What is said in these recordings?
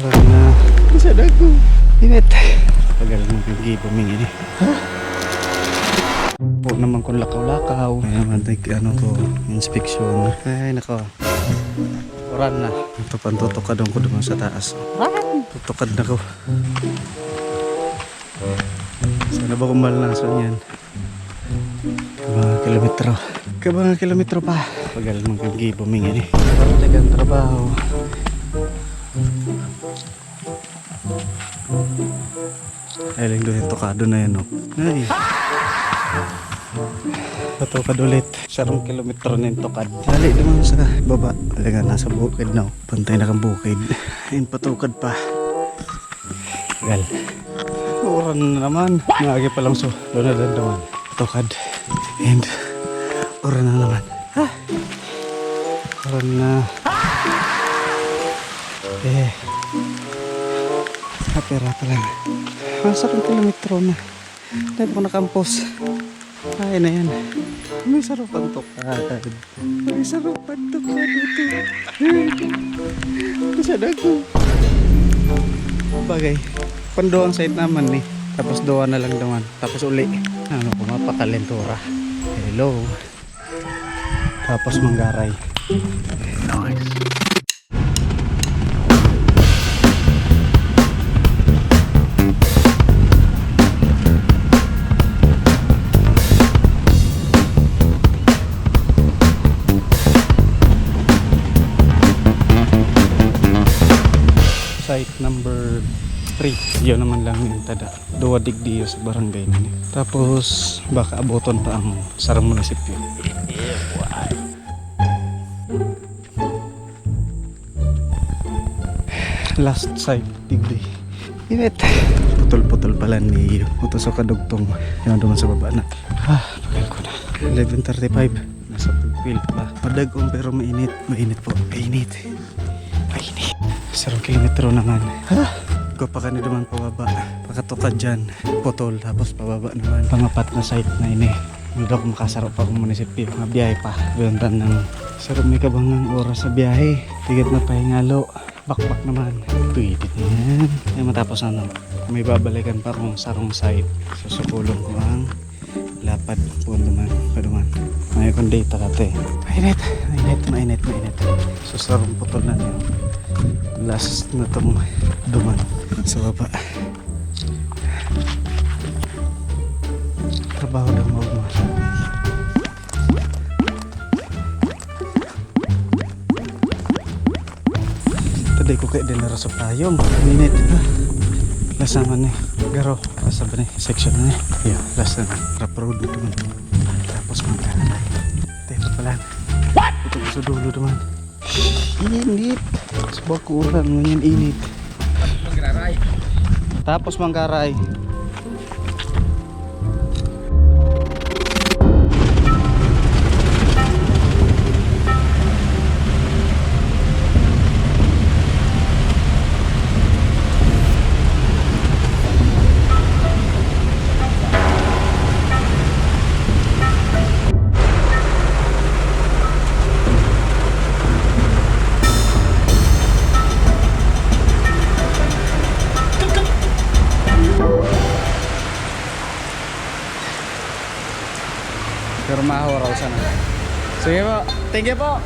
Parang na masad ako. Init. Tagal mo pag-ibuming ini. Ha? Po naman kung lakaw-lakaw. Ay naman ano ko, inspection. Ay nako. Oran na. Tutukad ko doon sa taas. Tutukad na ko. Sana ba kumalasan yan? Kabang kilometro pa. Pagal mong pag-ibuming ini. Parang tagang trabaho. Ay lang doon yung tokado na yan, no? Ay. Patukad ulit. Sarong kilometro na yung tokad. Dali naman sa baba. Alaga nasa bukid na. Pantay na kang bukid. Ayun, patukad pa. Gal. Oran na naman. Maagi pa lang so. Doon na naman. Patukad. And oran na naman. Ha? Oran na. Kapera pa lang. Masarang kilometro na. Dahil ko nakampos. Kaya na yan. May sarupan tukad. May sarupan tukad ito. Masad ako. Bagay. Pandoang site naman eh. Tapos doa na lang naman. Tapos uli. Ano ko mapakalentura. Hello. Tapos manggaray. Nice. Site number 3. Yun naman lang yung tada. Dua digdi sa barangay na niya. Tapos baka abuton pa ang sarang munisipyo. Last site digdi. Init. Putol-putol pala ni utos sa kadugtong. Yan naman sa baba na. Pagal ko na. 11:35. Nasa pagpil pa. Madagong pero mainit. Mainit po. Mainit. Mainit. 0 kilometro naman. Ko pa kanina naman pababa. Pakatukad dyan. Putol. Tapos pababa naman. Pangapat na site na ini. Hindi ako makasarap pa kung munisipyo. Mabiyahe pa. Biyantan ng sarap may kabangang oras sa biyahe. Tigat na pahingalo. Bakbak naman. Pwede yan. Ay matapos ano. May babalikan pa kung sarong site. Susukulong ko ang lapad po naman. Paduman. May kong data kate. Mainit. Mainit. Mainit. Mainit. Sarong putol na niyo. Last na itong duman sa baba. Trabaho lang mo. Taday ko kayo din narasap tayong minute. Last naman eh. Garo. Last naman eh. Section na eh. Yeah, last naman. Rap-road naman. Tapos magkakalay. Tayo pala. What? Ito sa dulo naman. Init. Sebab kurang nganyan init. Tapos manggaray. Pero maho raw sana. Sige po. Thank you po.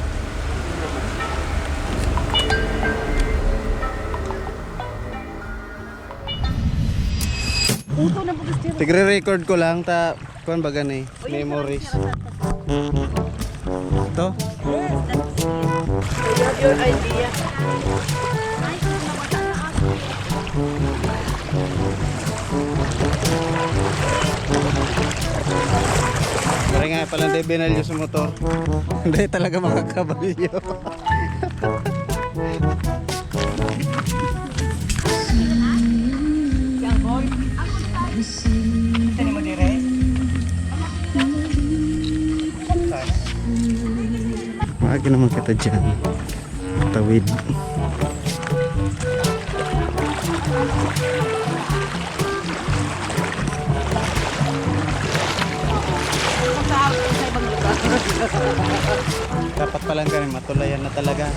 Tigre-record ko lang ta kuan baga ni memories. Ito? Your idea. Pare nga pala hindi binalyo sa motor. Hindi talaga makakabalyo. Maagi naman kita dyan. Tawid. Dapat pala ganun, matulayan na talaga.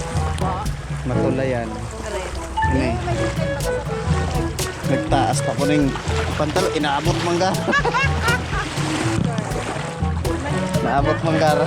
Matulayan. Ini. Nagtaas pa ko ng pantalo. Inaabot manggara. Naabot manggara.